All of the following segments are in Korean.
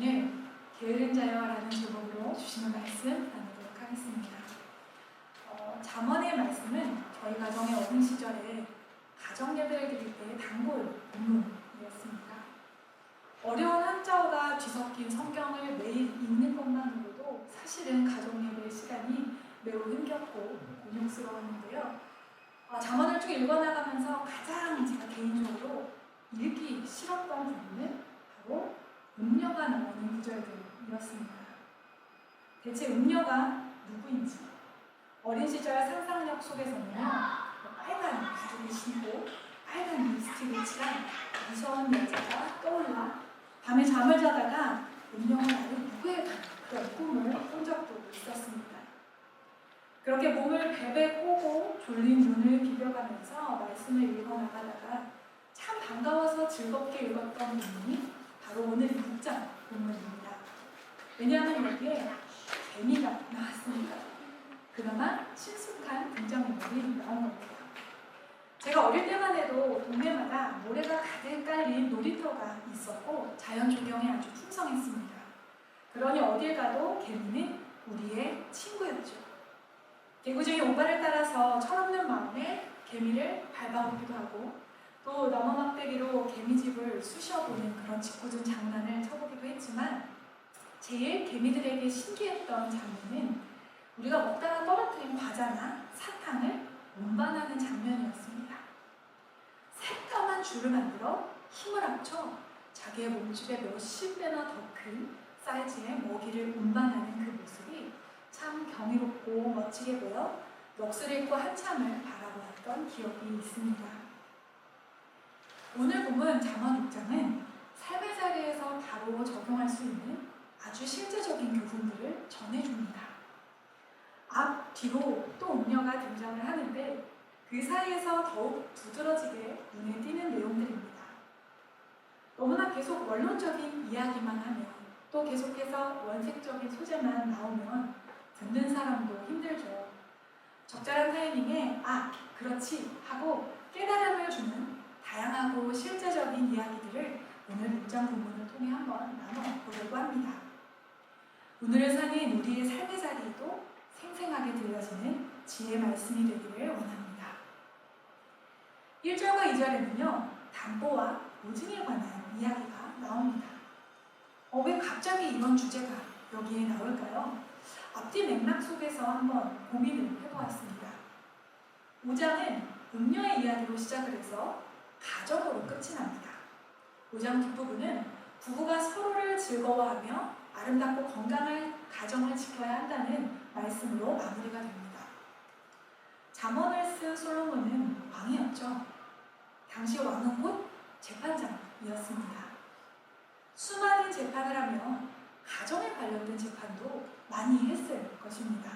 오늘 게으른 자여라는 제목으로 주시는 말씀 나누도록 하겠습니다. 잠언의 말씀은 저희 가정의 어린 시절에 가정 예배를 드릴 때 단골 본문이었습니다. 어려운 한자어가 뒤섞인 성경을 매일 읽는 것만으로도 사실은 가정 예배 시간이 매우 흥겹고 곤욕스러웠는데요. 잠언을 쭉 읽어나가면서 가장 제가 개인적으로 읽기 싫었던 부분은 바로 음녀가 나오는 구절들이었습니다. 대체 음녀가 누구인지 어린 시절 상상력 속에서는요, 빨간 바지를 신고 빨간 립스틱을 칠한 무서운 여자가 떠올라 밤에 잠을 자다가 음녀가 나를 유괴하는 그런 꿈을 꾼 적도 있었습니다. 그렇게 몸을 베베 꼬고 졸린 눈을 비벼가면서 말씀을 읽어나가다가 참 반가워서 즐겁게 읽었던 본문이 바로 오늘 6장 본문입니다. 왜냐하면 여기에 개미가 나왔습니다. 그나마 친숙한 등장인물이 나온 겁니다. 제가 어릴 때만 해도 동네마다 모래가 가득 깔린 놀이터가 있었고 자연 조경에 아주 풍성했습니다. 그러니 어딜 가도 개미는 우리의 친구였죠. 개구쟁이 오빠를 따라서 철없는 마음에 개미를 밟아보기도 하고 또 나무 막대기로 개미집을 쑤셔보는 그런 짓궂은 장난을 쳐보기도 했지만 제일 개미들에게 신기했던 장면은 우리가 먹다가 떨어뜨린 과자나 사탕을 운반하는 장면이었습니다. 새까만 줄을 만들어 힘을 합쳐 자기의 몸집의 몇십 배나 더 큰 사이즈의 먹이를 운반하는 그 모습이 참 경이롭고 멋지게 보여 넋을 잃고 한참을 바라보았던 기억이 있습니다. 오늘 본문 잠언 6장은 삶의 자리에서 바로 적용할 수 있는 아주 실제적인 교훈들을 전해줍니다. 앞, 뒤로 또 음녀가 등장을 하는데 그 사이에서 더욱 두드러지게 눈에 띄는 내용들입니다. 너무나 계속 원론적인 이야기만 하면 또 계속해서 원색적인 소재만 나오면 듣는 사람도 힘들죠. 적절한 타이밍에 그렇지 하고 깨달음을 주는 다양하고 실제적인 이야기들을 오늘 6장 본문을 통해 한번 나눠보려고 합니다. 오늘을 사는 우리의 삶의 자리에도 생생하게 들려지는 지혜의 말씀이 되기를 원합니다. 1절과 2절에는요, 담보와 보증에 관한 이야기가 나옵니다. 왜 갑자기 이런 주제가 여기에 나올까요? 앞뒤 맥락 속에서 한번 고민을 해보았습니다. 5장은 음녀의 이야기로 시작을 해서 가정으로 끝이 납니다. 5장 뒷부분은 부부가 서로를 즐거워하며 아름답고 건강한 가정을 지켜야 한다는 말씀으로 마무리가 됩니다. 잠언을 쓴 솔로몬은 왕이었죠. 당시 왕은 곧 재판장이었습니다. 수많은 재판을 하며 가정에 관련된 재판도 많이 했을 것입니다.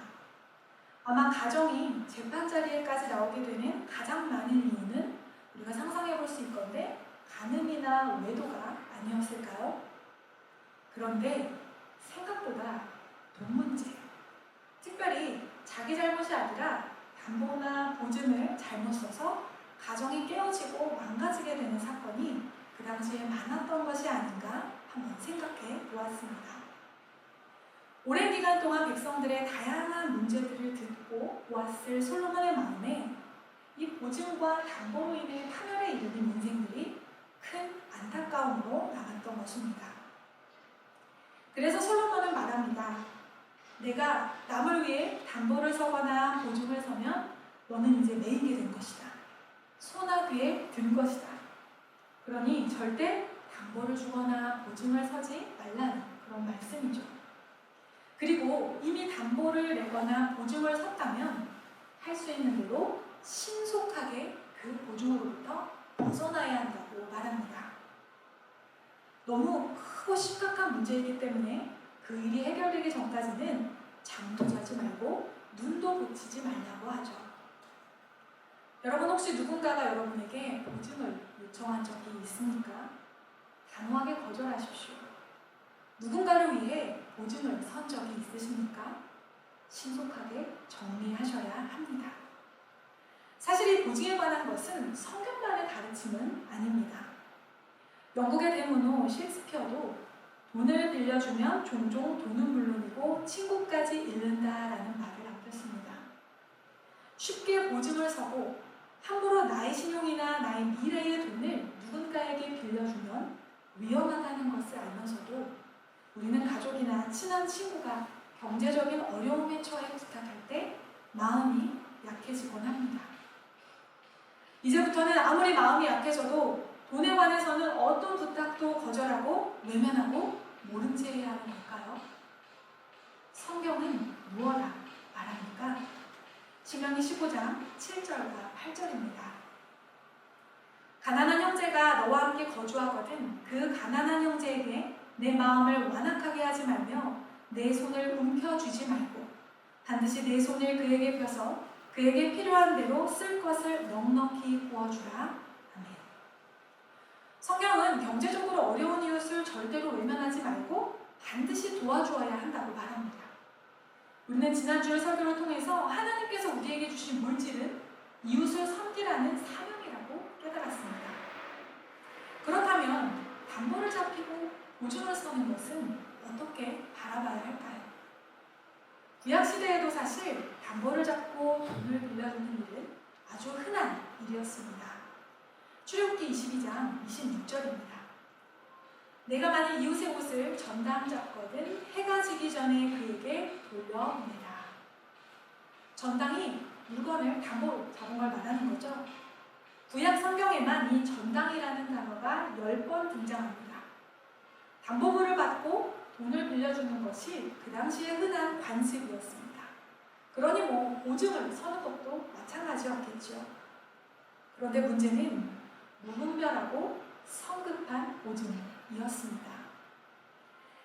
아마 가정이 재판 자리에까지 나오게 되는 가장 많은 이유는 우리가 상상해 볼 수 있건데 간음이나 외도가 아니었을까요? 그런데 생각보다 돈 문제, 특별히 자기 잘못이 아니라 담보나 보증을 잘못 써서 가정이 깨어지고 망가지게 되는 사건이 그 당시에 많았던 것이 아닌가 한번 생각해 보았습니다. 오랜 기간 동안 백성들의 다양한 문제들을 듣고 보았을 솔로몬의 마음에 이 보증과 담보로 인해 파멸에 이르는 인생들이 큰 안타까움으로 남았던 것입니다. 그래서 솔로몬은 말합니다. 내가 남을 위해 담보를 서거나 보증을 서면 너는 이제 매이게 된 것이다. 소나귀에 든 것이다. 그러니 절대 담보를 주거나 보증을 서지 말라는 그런 말씀이죠. 그리고 이미 담보를 내거나 보증을 섰다면 할 수 있는 대로 신속하게 그 보증으로부터 벗어나야 한다고 말합니다. 너무 크고 심각한 문제이기 때문에 그 일이 해결되기 전까지는 잠도 자지 말고 눈도 붙이지 말라고 하죠. 여러분 혹시 누군가가 여러분에게 보증을 요청한 적이 있습니까? 단호하게 거절하십시오. 누군가를 위해 보증을 선 적이 있으십니까? 신속하게 정리하셔야 합니다. 사실 이 보증에 관한 것은 성경만의 가르침은 아닙니다. 영국의 대문호 셰익스피어도 돈을 빌려주면 종종 돈은 물론이고 친구까지 잃는다라는 말을 남겼습니다. 쉽게 보증을 서고 함부로 나의 신용이나 나의 미래의 돈을 누군가에게 빌려주면 위험하다는 것을 알면서도 우리는 가족이나 친한 친구가 경제적인 어려움에 처해 부탁할 때 마음이 약해지곤 합니다. 이제부터는 아무리 마음이 약해져도 돈에 관해서는 어떤 부탁도 거절하고 외면하고 모른 채 해야 하는 걸까요? 성경은 무엇라 말합니까? 신명기 15장 7절과 8절입니다. 가난한 형제가 너와 함께 거주하거든 그 가난한 형제에게 내 마음을 완악하게 하지 말며 내 손을 움켜쥐지 말고 반드시 내 손을 그에게 펴서 그에게 필요한 대로 쓸 것을 넉넉히 부어주라. 아멘. 성경은 경제적으로 어려운 이웃을 절대로 외면하지 말고 반드시 도와주어야 한다고 말합니다. 우리는 지난주의 설교를 통해서 하나님께서 우리에게 주신 물질은 이웃을 섬기라는 사명이라고 깨달았습니다. 그렇다면 담보를 잡히고 보증을 서는 것은 어떻게 바라봐야 할까요? 구약시대에도 사실 담보를 잡고 돈을 빌려주는 일은 아주 흔한 일이었습니다. 출애굽기 22장 26절입니다. 내가 만일 이웃의 옷을 전당 잡거든 해가 지기 전에 그에게 돌려내라. 전당이 물건을 담보로 잡은 걸 말하는 거죠. 구약 성경에만 이 전당이라는 단어가 10번 등장합니다. 담보물을 받고 돈을 빌려주는 것이 그 당시에 흔한 관습이었습니다. 그러니 보증을 서는 것도 마찬가지였겠죠. 그런데 문제는 무분별하고 성급한 보증이었습니다.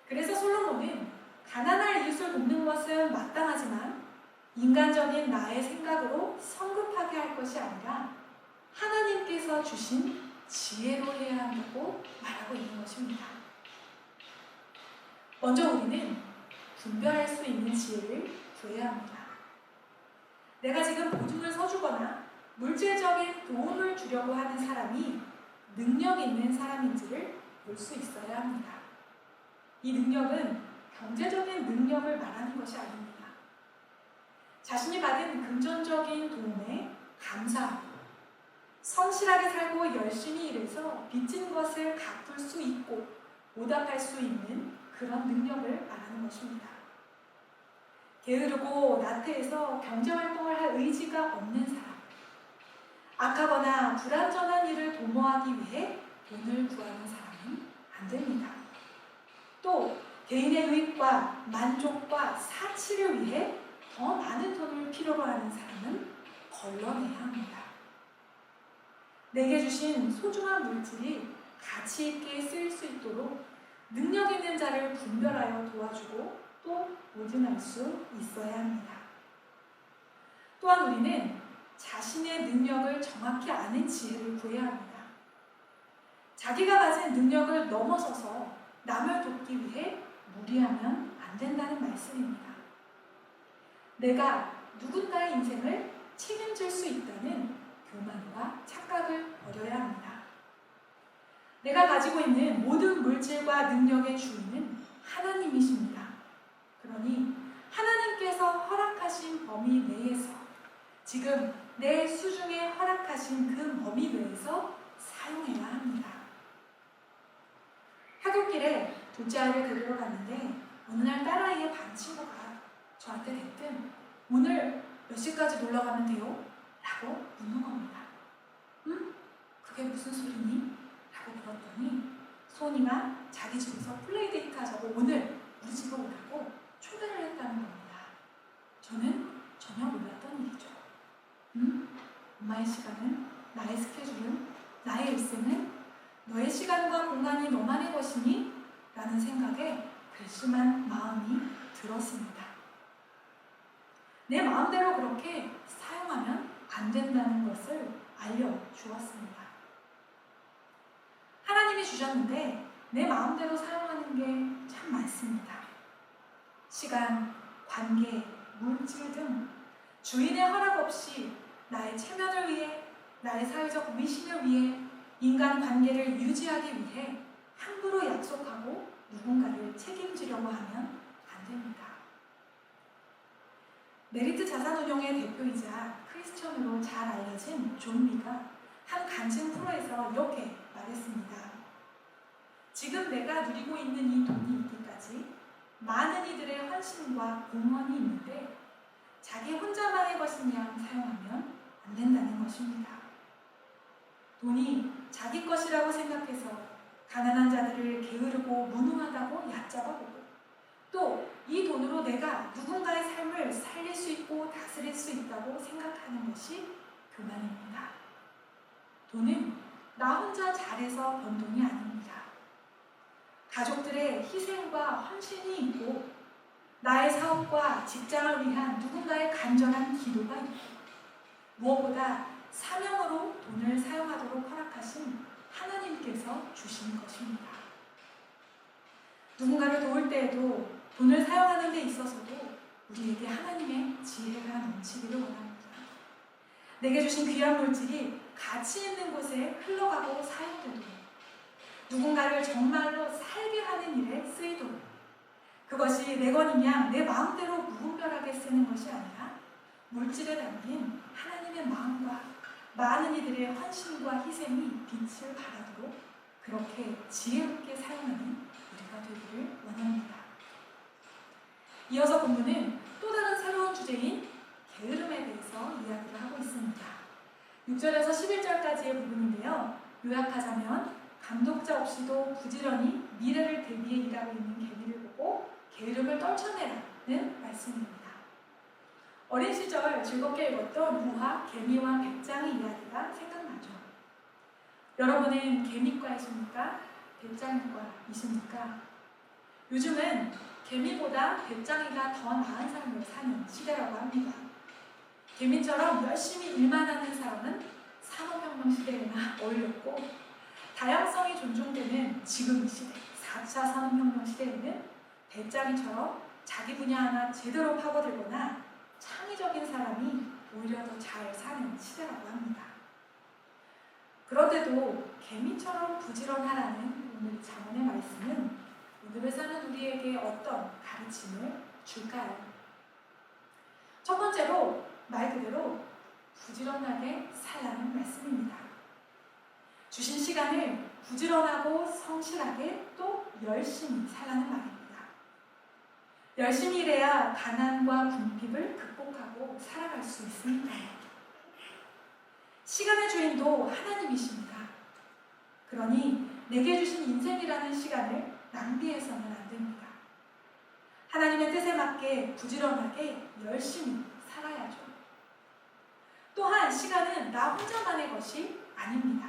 그래서 솔로몬은 가난할 이웃을 돕는 것은 마땅하지만 인간적인 나의 생각으로 성급하게 할 것이 아니라 하나님께서 주신 지혜로 해야 한다고 말하고 있는 것입니다. 먼저 우리는 분별할 수 있는 지혜를 구해야 합니다. 내가 지금 보증을 서주거나 물질적인 도움을 주려고 하는 사람이 능력 있는 사람인지를 볼 수 있어야 합니다. 이 능력은 경제적인 능력을 말하는 것이 아닙니다. 자신이 받은 금전적인 도움에 감사하고 성실하게 살고 열심히 일해서 빚진 것을 갚을 수 있고 보답할 수 있는 그런 능력을 말하는 것입니다. 게으르고 나태해서 경제활동을 할 의지가 없는 사람, 악하거나 불완전한 일을 도모하기 위해 돈을 구하는 사람은 안 됩니다. 또 개인의 유익과 만족과 사치를 위해 더 많은 돈을 필요로 하는 사람은 걸러내야 합니다. 내게 주신 소중한 물질이 가치 있게 쓰일 수 있도록 능력 있는 자를 분별하여 도와주고 또 보증할 수 있어야 합니다. 또한 우리는 자신의 능력을 정확히 아는 지혜를 구해야 합니다. 자기가 가진 능력을 넘어서서 남을 돕기 위해 무리하면 안 된다는 말씀입니다. 내가 누군가의 인생을 책임질 수 있다는 교만과 착각을 버려야 합니다. 내가 가지고 있는 모든 물질과 능력의 주인은 하나님이십니다. 그러니 하나님께서 허락하신 범위 내에서 지금 내 수중에 허락하신 그 범위 내에서 사용해야 합니다. 하굣길에 둘째 아이를 데리러 갔는데 어느 날 딸아이의 반 친구가 저한테 대뜸 오늘 몇 시까지 놀러 가면 돼요? 라고 묻는 겁니다. 응? 그게 무슨 소리니? 라고 물었더니 소은이가 자기 집에서 플레이데이트 하자고 오늘 우리 집에 오라고 초대를 했다는 겁니다. 저는 전혀 몰랐던 일이죠. 엄마의 시간은, 나의 스케줄은, 나의 일생은 너의 시간과 공간이 너만의 것이니? 라는 생각에 괘씸한 마음이 들었습니다. 내 마음대로 그렇게 사용하면 안 된다는 것을 알려주었습니다. 하나님이 주셨는데 내 마음대로 사용하는 게 참 많습니다. 시간, 관계, 물질 등 주인의 허락 없이 나의 체면을 위해, 나의 사회적 위신을 위해, 인간 관계를 유지하기 위해 함부로 약속하고 누군가를 책임지려고 하면 안 됩니다. 메리트 자산운용의 대표이자 크리스천으로 잘 알려진 존 미가 한 간증 프로에서 이렇게 말했습니다. 지금 내가 누리고 있는 이 돈이 있기까지 많은 이들의 헌신과 공헌이 있는데 자기 혼자만의 것인 양 사용하면 안 된다는 것입니다. 돈이 자기 것이라고 생각해서 가난한 자들을 게으르고 무능하다고 얕잡아보고 또 이 돈으로 내가 누군가의 삶을 살릴 수 있고 다스릴 수 있다고 생각하는 것이 교만입니다. 돈은 나 혼자 잘해서 번 돈이 아닙니다. 가족들의 희생과 헌신이 있고 나의 사업과 직장을 위한 누군가의 간절한 기도가 있고 무엇보다 사명으로 돈을 사용하도록 허락하신 하나님께서 주신 것입니다. 누군가를 도울 때에도 돈을 사용하는 데 있어서도 우리에게 하나님의 지혜가 넘치기를 원합니다. 내게 주신 귀한 물질이 가치 있는 곳에 흘러가고 사용되도록 누군가를 정말로 살게 하는 일에 쓰이도록 그것이 내 것인 양 내 마음대로 무분별하게 쓰는 것이 아니라 물질에 담긴 하나님의 마음과 많은 이들의 헌신과 희생이 빛을 발하도록 그렇게 지혜롭게 사용하는 우리가 되기를 원합니다. 이어서 본문은 또 다른 새로운 주제인 게으름에 대해서 이야기를 하고 있습니다. 6절에서 11절까지의 부분인데요. 요약하자면 감독자 없이도 부지런히 미래를 대비해 일하고 있는 개미를 보고 게으름을 떨쳐내라는 말씀입니다. 어린 시절 즐겁게 읽었던 무화, 개미와 백장의 이야기가 생각나죠. 여러분은 개미과이십니까? 백장이과이십니까? 요즘은 개미보다 백장이가 더 나은 삶을 사는 시대라고 합니다. 개미처럼 열심히 일만 하는 사람은 산업혁명 시대에나 어울렸고 다양성이 존중되는 지금 이 시대, 4차 산업혁명 시대에는 백장이처럼 자기 분야 하나 제대로 파고들거나 창의적인 사람이 오히려 더 잘 사는 시대라고 합니다. 그런데도 개미처럼 부지런하라는 오늘 잠언의 말씀은 오늘을 사는 우리에게 어떤 가르침을 줄까요? 첫 번째로 말 그대로 부지런하게 살라는 말씀입니다. 주신 시간을 부지런하고 성실하게 또 열심히 살라는 말입니다. 열심히 일해야 가난과 궁핍을 극복하고 살아갈 수 있습니다. 시간의 주인도 하나님이십니다. 그러니 내게 주신 인생이라는 시간을 낭비해서는 안 됩니다. 하나님의 뜻에 맞게 부지런하게 열심히 살아야죠. 또한 시간은 나 혼자만의 것이 아닙니다.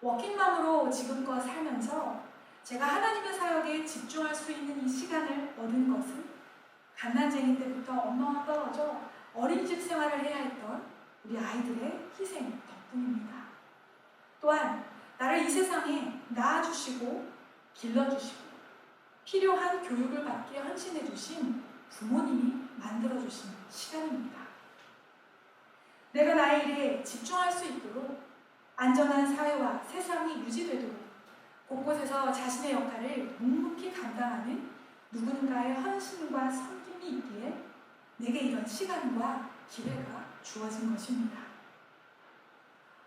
워킹맘으로 지금껏 살면서 제가 하나님의 사역에 집중할 수 있는 이 시간을 얻은 것은 갓난쟁이 때부터 엄마와 떨어져 어린이집 생활을 해야 했던 우리 아이들의 희생 덕분입니다. 또한 나를 이 세상에 낳아주시고 길러주시고 필요한 교육을 받게 헌신해주신 부모님이 만들어주신 시간입니다. 내가 나의 일에 집중할 수 있도록 안전한 사회와 세상이 유지되도록 곳곳에서 자신의 역할을 묵묵히 감당하는 누군가의 헌신과 섬김이 있기에 내게 이런 시간과 기회가 주어진 것입니다.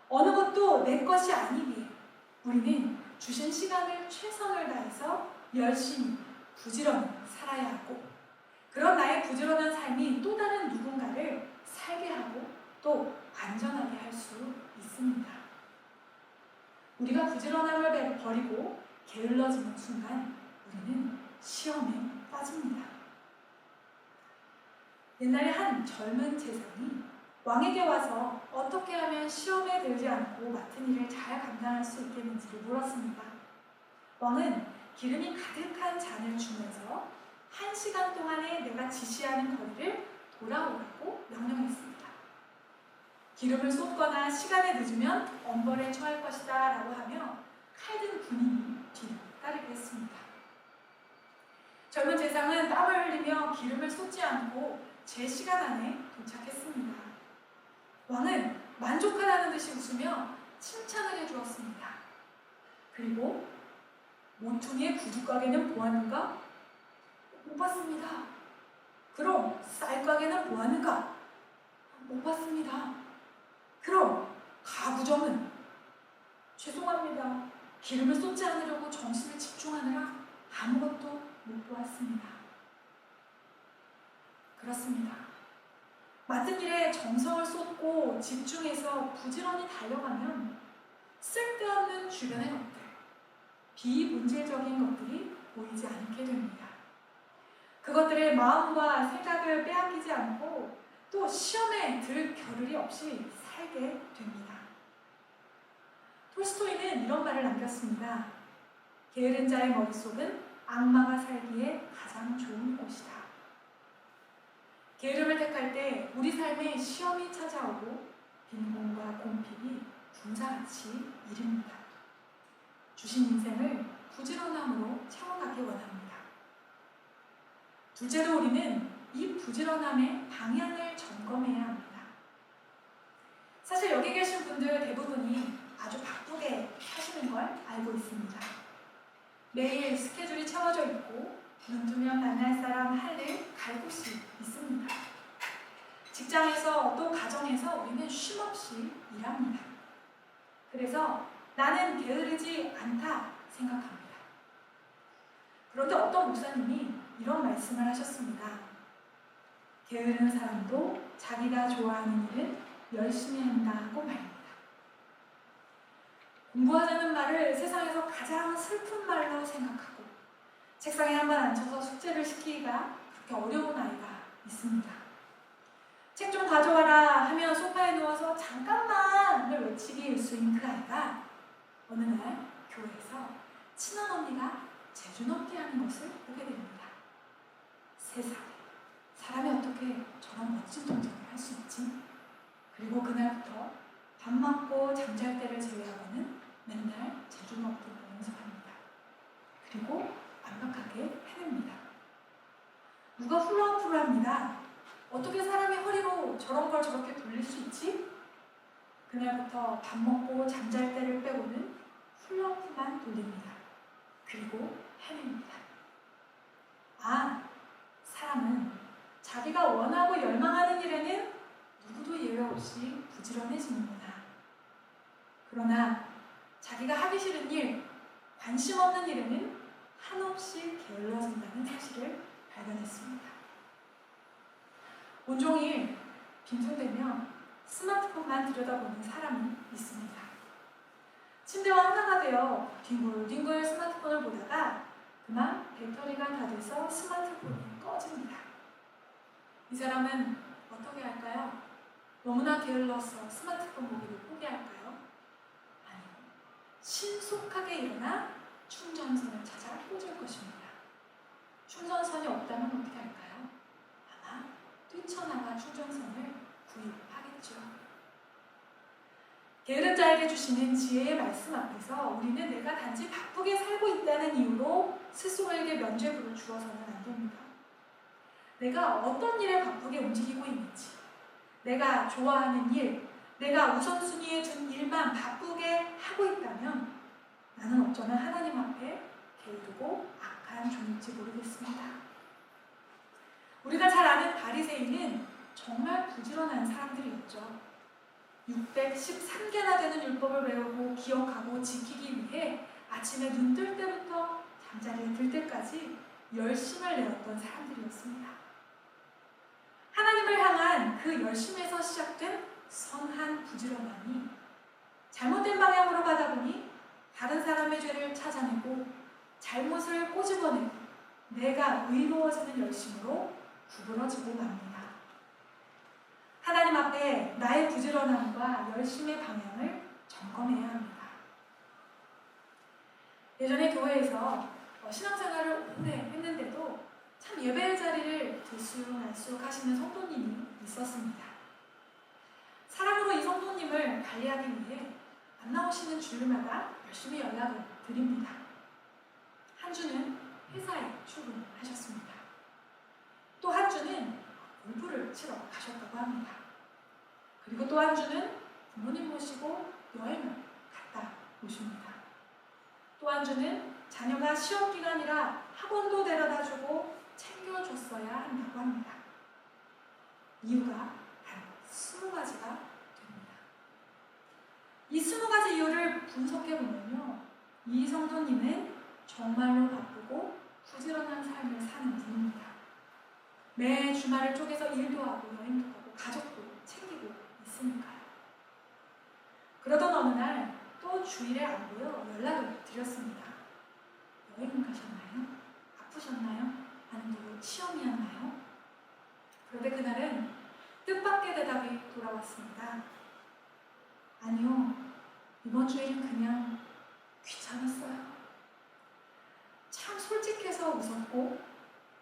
어느 것도 내 것이 아니기에 우리는 주신 시간을 최선을 다해서 열심히 부지런히 살아야 하고 그런 나의 부지런한 삶이 또 다른 누군가를 살게 하고 또 안전하게 할 수 있습니다. 우리가 부지런함을 버리고 게을러지는 순간 우리는 시험에 빠집니다. 옛날에 한 젊은 제사장이 왕에게 와서 어떻게 하면 시험에 들지 않고 맡은 일을 잘 감당할 수 있겠는지를 물었습니다. 왕은 기름이 가득한 잔을 주면서 1시간 동안에 내가 지시하는 거리를 돌아오라고 명령했습니다. 기름을 쏟거나 시간에 늦으면 엄벌에 처할 것이다 라고 하며 칼든 군인이 뒤를 따르게 했습니다. 젊은 제사장은 땀을 흘리며 기름을 쏟지 않고 제 시간 안에 도착했습니다. 왕은 만족하다는 듯이 웃으며 칭찬을 해주었습니다. 그리고 모퉁이의 구두가게는 보았는가? 못 봤습니다. 그럼 쌀가게는 보았는가? 못 봤습니다. 그럼 가구점은? 죄송합니다. 기름을 쏟지 않으려고 정신을 집중하느라 아무것도 못 보았습니다. 그렇습니다. 맡은 일에 정성을 쏟고 집중해서 부지런히 달려가면 쓸데없는 주변의 것들, 비문제적인 것들이 보이지 않게 됩니다. 그것들의 마음과 생각을 빼앗기지 않고 또 시험에 들 겨를이 없이 살게 됩니다. 톨스토이는 이런 말을 남겼습니다. 게으른 자의 머릿속은 악마가 살기에 가장 좋은 곳이다. 게으름을 택할 때 우리 삶에 시험이 찾아오고 빈곤과 공핍이 군사같이 이릅니다. 주신 인생을 부지런함으로 채워가기 원합니다. 둘째로 우리는 이 부지런함의 방향을 점검해야 합니다. 사실 여기 계신 분들 대부분이 아주 바쁘게 사시는 걸 알고 있습니다. 매일 스케줄이 채워져 있고 눈 뜨면 만날 사람, 할 일, 갈 곳이 있습니다. 직장에서 또 가정에서 우리는 쉼없이 일합니다. 그래서 나는 게으르지 않다 생각합니다. 그런데 어떤 목사님이 이런 말씀을 하셨습니다. 게으른 사람도 자기가 좋아하는 일은 열심히 한다고 말입니다. 공부하자는 말을 세상에서 가장 슬픈 말로 생각하고 책상에 한번 앉혀서 숙제를 시키기가 그렇게 어려운 아이가 있습니다. 책 좀 가져와라 하면 소파에 누워서 잠깐만을 외치기 일수인 그 아이가 어느 날 교회에서 친한 언니가 제주 넘기 하는 것을 보게 됩니다. 세상에, 사람이 어떻게 저런 멋진 동작을 할 수 있지? 그리고 그날부터 밥 먹고 잠잘 때를 제외하고는 맨날 제주 넘기를 연습합니다. 그리고 완벽하게 해냅니다. 누가 훌렁훌렁합니다. 어떻게 사람이 허리로 저런 걸 저렇게 돌릴 수 있지? 그날부터 밥 먹고 잠잘 때를 빼고는 훌렁훌렁 돌립니다. 그리고 해냅니다. 아, 사람은 자기가 원하고 열망하는 일에는 누구도 예외 없이 부지런해지는구나. 그러나 자기가 하기 싫은 일, 관심 없는 일에는 한없이 게을러진다는 사실을 발견했습니다. 온종일 빈둥대며 스마트폰만 들여다보는 사람이 있습니다. 침대와 하나가 되어 뒹굴뒹굴 스마트폰을 보다가 그만 배터리가 다 돼서 스마트폰이 꺼집니다. 이 사람은 어떻게 할까요? 너무나 게을러서 스마트폰 보기를 포기할까요? 아니요. 신속하게 일어나 충전선을 찾아 꽂을 것입니다. 충전선이 없다면 어떻게 할까요? 아마 뛰쳐나가 충전선을 구입하겠죠. 게으른 자에게 주시는 지혜의 말씀 앞에서 우리는 내가 단지 바쁘게 살고 있다는 이유로 스스로에게 면죄부를 주어서는 안 됩니다. 내가 어떤 일에 바쁘게 움직이고 있는지, 내가 좋아하는 일, 내가 우선순위에 둔 일만 바쁘게 하고 있다면 나는 어쩌면 하나님 앞에 게으르고 악한 종일지 모르겠습니다. 우리가 잘 아는 바리새인은 정말 부지런한 사람들이었죠. 613개나 되는 율법을 외우고 기억하고 지키기 위해 아침에 눈 뜰 때부터 잠자리에 들 때까지 열심을 내었던 사람들이었습니다. 하나님을 향한 그 열심에서 시작된 선한 부지런함이 잘못된 방향으로 가다 보니 다른 사람의 죄를 찾아내고 잘못을 꼬집어내고 내가 의로워지는 열심으로 구부러지고 맙니다. 하나님 앞에 나의 부지런함과 열심의 방향을 점검해야 합니다. 예전에 교회에서 신앙생활을 오래 했는데도 참 예배의 자리를 들쑥날쑥 하시는 성도님이 있었습니다. 사랑으로 이 성도님을 관리하기 위해 안 나오시는 주일마다 열심히 연락을 드립니다. 한 주는 회사에 출근하셨습니다. 또 한 주는 공부를 치러 가셨다고 합니다. 그리고 또 한 주는 부모님 모시고 여행을 갔다 오십니다. 또 한 주는 자녀가 시험 기간이라 학원도 데려다주고 챙겨줬어야 한다고 합니다. 이유가 단 20가지가 됩니다. 이 20가지 이유를 분석해보면요, 이 성도님은 정말로 바쁘고 부지런한 삶을 사는 분입니다. 매 주말을 쪼개서 일도 하고 여행도 가고 가족도 챙기고 있으니까요. 그러던 어느 날 또 주일에 안 보여 연락을 드렸습니다. 여행 가셨나요? 아프셨나요? 아니면 시험이었나요? 그런데 그날은 뜻밖의 대답이 돌아왔습니다. 아니요, 이번 주일은 그냥 귀찮았어요. 참 솔직해서 웃었고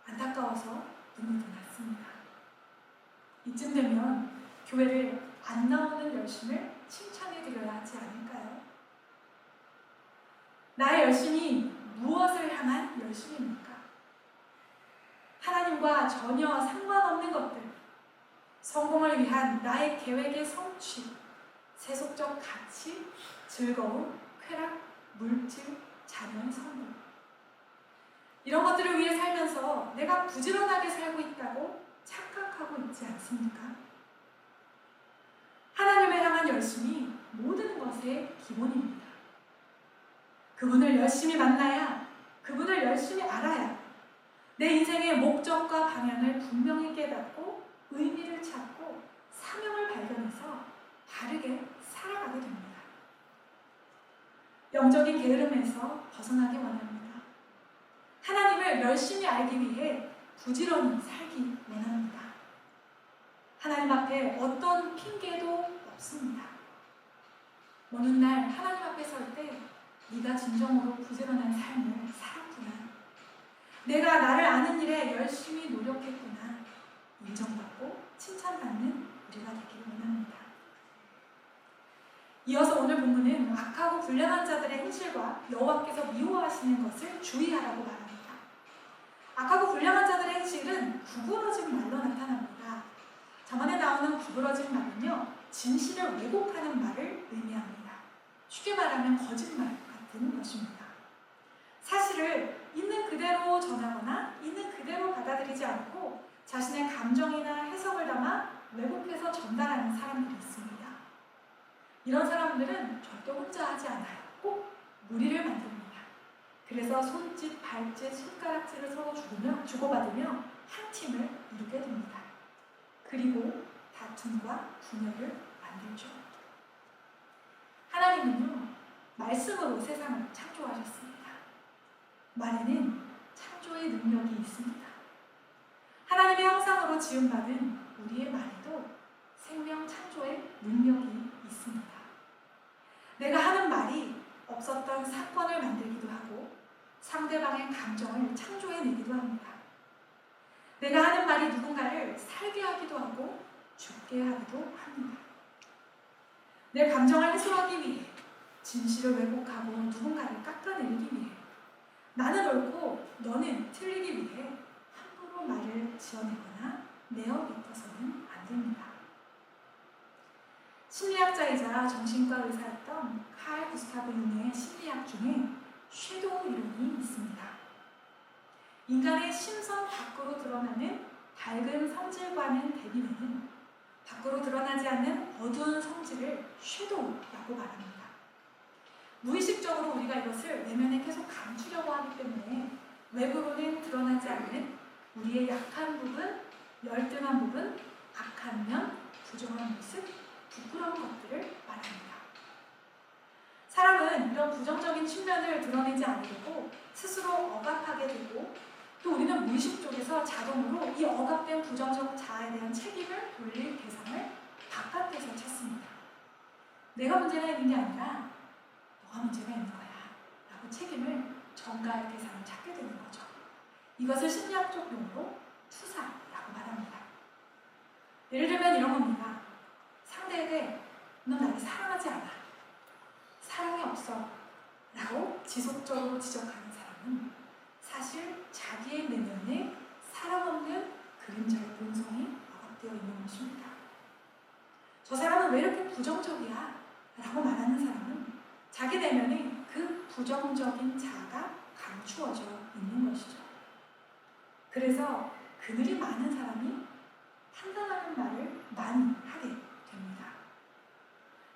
안타까워서 눈물도 났습니다. 이쯤 되면 교회를 안 나오는 열심을 칭찬해 드려야 하지 않을까요? 나의 열심이 무엇을 향한 열심입니까? 하나님과 전혀 상관없는 것들, 성공을 위한 나의 계획의 성취, 세속적 가치, 즐거움, 쾌락, 물질, 자녀의 성공, 이런 것들을 위해 살면서 내가 부지런하게 살고 있다고 착각하고 있지 않습니까? 하나님을 향한 열심이 모든 것의 기본입니다. 그분을 열심히 만나야, 그분을 열심히 알아야 내 인생의 목적과 방향을 분명히 깨닫고 의미를 찾고 사명을 발견해서 바르게 살아가게 됩니다. 영적인 게으름에서 벗어나기 원합니다. 하나님을 열심히 알기 위해 부지런히 살기 원합니다. 하나님 앞에 어떤 핑계도 없습니다. 어느 날 하나님 앞에 설 때 네가 진정으로 부지런한 삶을 살았구나, 내가 나를 아는 일에 열심히 노력했구나, 인정받고 칭찬받는 우리가 되기를 원합니다. 이어서 오늘 본문은 악하고 불량한 자들의 행실과 여호와께서 미워하시는 것을 주의하라고 말합니다. 악하고 불량한 자들의 행실은 구부러진 말로 나타납니다. 저번에 나오는 구부러진 말은요, 진실을 왜곡하는 말을 의미합니다. 쉽게 말하면 거짓말 같은 것입니다. 사실을 있는 그대로 전하거나 있는 그대로 받아들이지 않고 자신의 감정이나 해석을 담아 왜곡해서 전달하는 사람들이 있습니다. 이런 사람들은 절대 혼자 하지 않아요. 꼭 무리를 만듭니다. 그래서 손짓, 발짓, 손가락질을 서로 주고받으며 한 팀을 이루게 됩니다. 그리고 다툼과 분열을 만들죠. 하나님은요, 말씀으로 세상을 창조하셨습니다. 말에는 창조의 능력이 있습니다. 하나님의 형상으로 지음받은 우리의 말에도 생명 창조의 능력이 있습니다. 내가 하는 말이 없었던 사건을 만들기도 하고 상대방의 감정을 창조해내기도 합니다. 내가 하는 말이 누군가를 살게 하기도 하고 죽게 하기도 합니다. 내 감정을 해소하기 위해, 진실을 왜곡하고 누군가를 깎아내리기 위해, 나는 옳고 너는 틀리기 위해 함부로 말을 지어내거나 내어뱉어서는 안 됩니다. 심리학자이자 정신과 의사였던 칼 구스타브 융의 심리학 중에 섀도우 이론이 있습니다. 인간의 심성 밖으로 드러나는 밝은 성질과는 대비되는 밖으로 드러나지 않는 어두운 성질을 섀도우라고 말합니다. 무의식적으로 우리가 이것을 내면에 계속 감추려고 하기 때문에 외부로는 드러나지 않는 우리의 약한 부분, 열등한 부분, 악한 면, 부정한 모습, 부끄러운 것들을 말합니다. 사람은 이런 부정적인 측면을 드러내지 않으려고 스스로 억압하게 되고, 또 우리는 무의식 쪽에서 자동으로 이 억압된 부정적 자아에 대한 책임을 돌릴 대상을 바깥에서 찾습니다. 내가 문제가 있는 게 아니라 너가 문제가 있는 거야 라고 책임을 전가할 대상을 찾게 되는 거죠. 이것을 심리학적 용어로 투사라고 말합니다. 예를 들면 이런 겁니다. 상대에게 너 나를 사랑하지 않아, 사랑이 없어 라고 지속적으로 지적하는 사람은 사실 자기의 내면에 사랑 없는 그림자의 본성이 억압되어 있는 것입니다. 저 사람은 왜 이렇게 부정적이야? 라고 말하는 사람은 자기 내면에 그 부정적인 자아가 감추어져 있는 것이죠. 그래서 그늘이 많은 사람이 판단하는 말을 많이 하게 됩니다.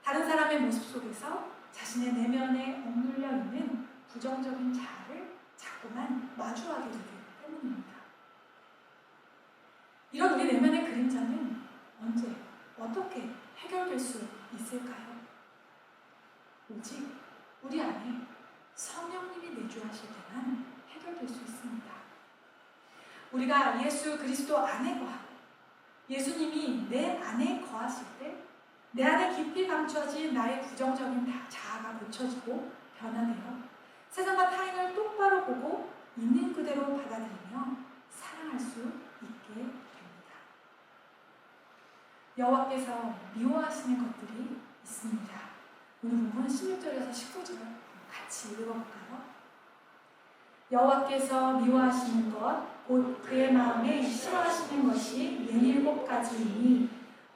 다른 사람의 모습 속에서 자신의 내면에 억눌려 있는 부정적인 자아를 자꾸만 마주하게 되기 때문입니다. 이런 우리 내면의 그림자는 언제, 어떻게 해결될 수 있을까요? 오직 우리 안에 성령님이 내주하실 때만 해결될 수 있습니다. 우리가 예수 그리스도 안에 거하고 예수님이 내 안에 거하실 때 내 안에 깊이 감춰진 나의 부정적인 자아가 고쳐지고 변화되어 세상과 타인을 똑바로 보고 있는 그대로 받아들이며 사랑할 수 있게 됩니다. 여호와께서 미워하시는 것들이 있습니다. 오늘 본문 16절에서 19절을 같이 읽어볼까요? 여호와께서 미워하시는 것 곧 그의 마음에 싫어하시는 것이 17가지이니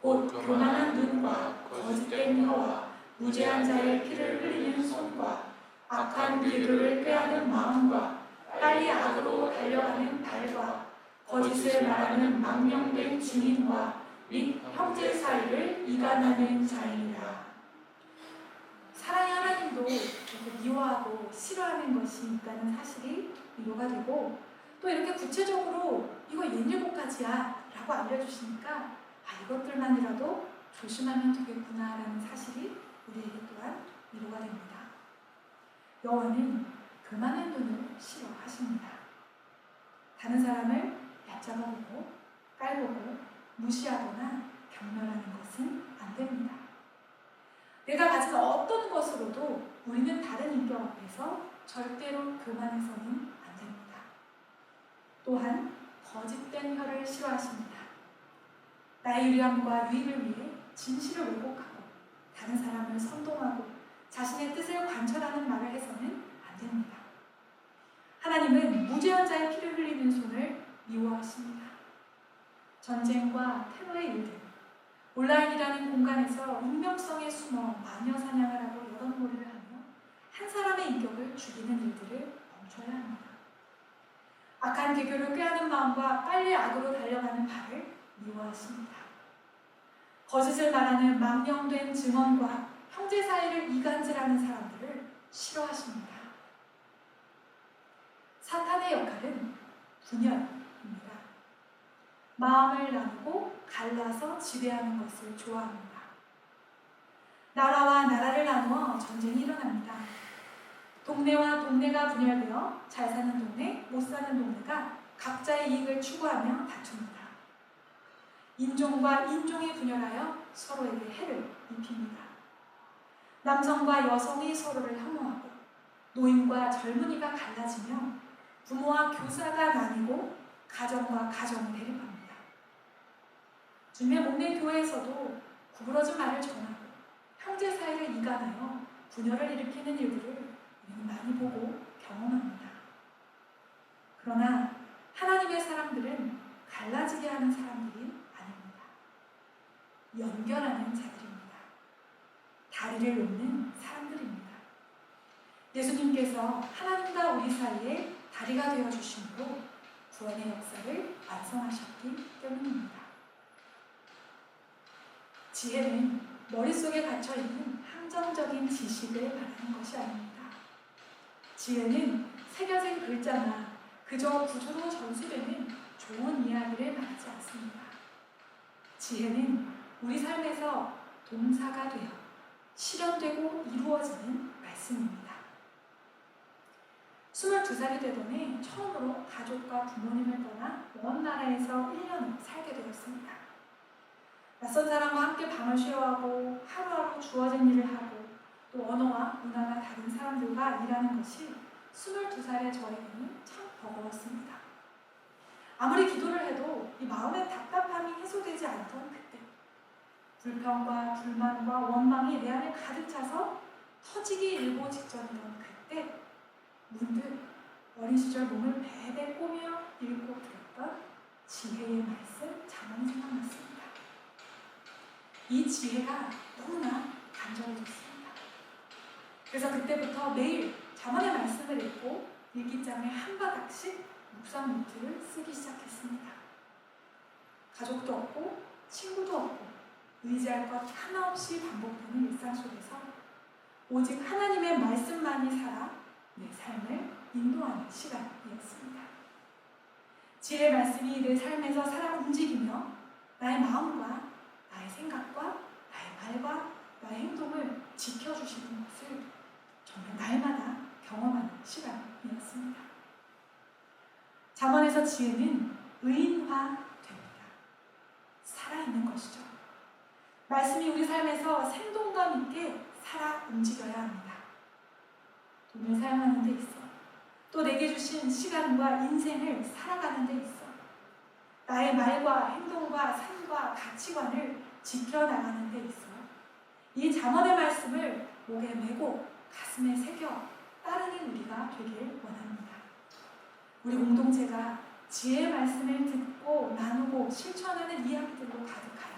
곧 교만한 눈과 거짓된 혀와 무죄한 자의 피를 흘리는 손과 악한 기교를 꾀하는 마음과 빨리 악으로 달려가는 발과 거짓을 말하는 망령된 증인과 및 형제 사이를 이간하는 자이니라. 사랑의 하나님도 이렇게 미워하고 싫어하는 것이 있다는 사실이 위로가 되고, 또 이렇게 구체적으로 이거 17가지야 라고 알려주시니까 이것들만이라도 조심하면 되겠구나 라는 사실이 우리에게 또한 위로가 됩니다. 여호와는 교만한 눈을 싫어하십니다. 다른 사람을 얕잡아보고 깔보고 무시하거나 경멸하는 것은 안 됩니다. 내가 가진 어떤 것으로도 우리는 다른 인격 앞에서 절대로 교만해서는 안 됩니다. 또한 거짓된 혀를 싫어하십니다. 나의 유리함과 유익을 위해 진실을 왜곡하고 다른 사람을 선동하고 자신의 뜻을 관철하는 말을 해서는 안 됩니다. 하나님은 무죄한 자의 피를 흘리는 손을 미워하십니다. 전쟁과 테러의 일들, 온라인이라는 공간에서 익명성에 숨어 마녀 사냥을 하고 여론몰이를 하며 한 사람의 인격을 죽이는 일들을 멈춰야 합니다. 악한 개교를 꾀하는 마음과 빨리 악으로 달려가는 발을 미워하십니다. 거짓을 말하는 망령된 증언과 형제 사이를 이간질하는 사람들을 싫어하십니다. 사탄의 역할은 분열입니다. 마음을 나누고 갈라서 지배하는 것을 좋아합니다. 나라와 나라를 나누어 전쟁이 일어납니다. 동네와 동네가 분열되어 잘 사는 동네, 못 사는 동네가 각자의 이익을 추구하며 다툽니다. 인종과 인종이 분열하여 서로에게 해를 입힙니다. 남성과 여성이 서로를 혐오하고 노인과 젊은이가 갈라지며 부모와 교사가 나뉘고 가정과 가정이 대립합니다. 주님의 몸된 교회에서도 구부러진 말을 전하고 형제 사이를 이간하여 분열을 일으키는 일들을 우리는 많이 보고 경험합니다. 그러나 하나님의 사람들은 갈라지게 하는 사람들이 아닙니다. 연결하는 자들입니다. 다리를 놓는 사람들입니다. 예수님께서 하나님과 우리 사이에 다리가 되어주심으로 구원의 역사를 완성하셨기 때문입니다. 지혜는 머릿속에 갇혀있는 함정적인 지식을 말하는 것이 아닙니다. 지혜는 새겨진 글자나 그저 구조로 전수되는 좋은 이야기를 말하지 않습니다. 지혜는 우리 삶에서 동사가 되어 실현되고 이루어지는 말씀입니다. 22살이 되던 해 처음으로 가족과 부모님을 떠나 먼 나라에서 1년을 살게 되었습니다. 낯선 사람과 함께 밤을 쉬어하고 하루하루 주어진 일을 하고 또 언어와 문화가 다른 사람들과 일하는 것이 22살의 저에게는 참 버거웠습니다. 아무리 기도를 해도 이 마음의 답답함이 해소되지 않던 그때, 불평과 불만과 원망이 내 안에 가득 차서 터지기 일보 직전이던 그때 문득 어린 시절 몸을 베베 꼬며 읽고 들었던 지혜의 말씀 잠언이 생각났습니다. 이 지혜가 너무나 간절해졌습니다. 그래서 그때부터 매일 잠언의 말씀을 읽고 일기장에 한 바닥씩 묵상 노트를 쓰기 시작했습니다. 가족도 없고 친구도 없고 의지할 것 하나 없이 반복되는 일상 속에서 오직 하나님의 말씀만이 살아 내 삶을 인도하는 시간이었습니다. 지혜의 말씀이 내 삶에서 살아 움직이며 나의 마음과 나의 생각과 나의 말과 나의 행동을 지켜주시는 것을 정말 날마다 경험하는 시간이었습니다. 잠언에서 지혜는 의인화됩니다. 살아있는 것이죠. 말씀이 우리 삶에서 생동감 있게 살아 움직여야 합니다. 돈을 사용하는 데 있어, 또 내게 주신 시간과 인생을 살아가는 데 있어 나의 말과 행동과 삶과 가치관을 지켜나가는 데 있어 이 잠언의 말씀을 목에 메고 가슴에 새겨 따르는 우리가 되길 원합니다. 우리 공동체가 지혜의 말씀을 듣고 나누고 실천하는 이야기들로 가득하여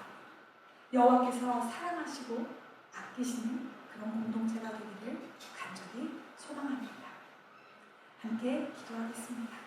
여호와께서 사랑하시고 아끼시는 그런 공동체가 되기를 간절히 소망합니다. 함께 기도하겠습니다.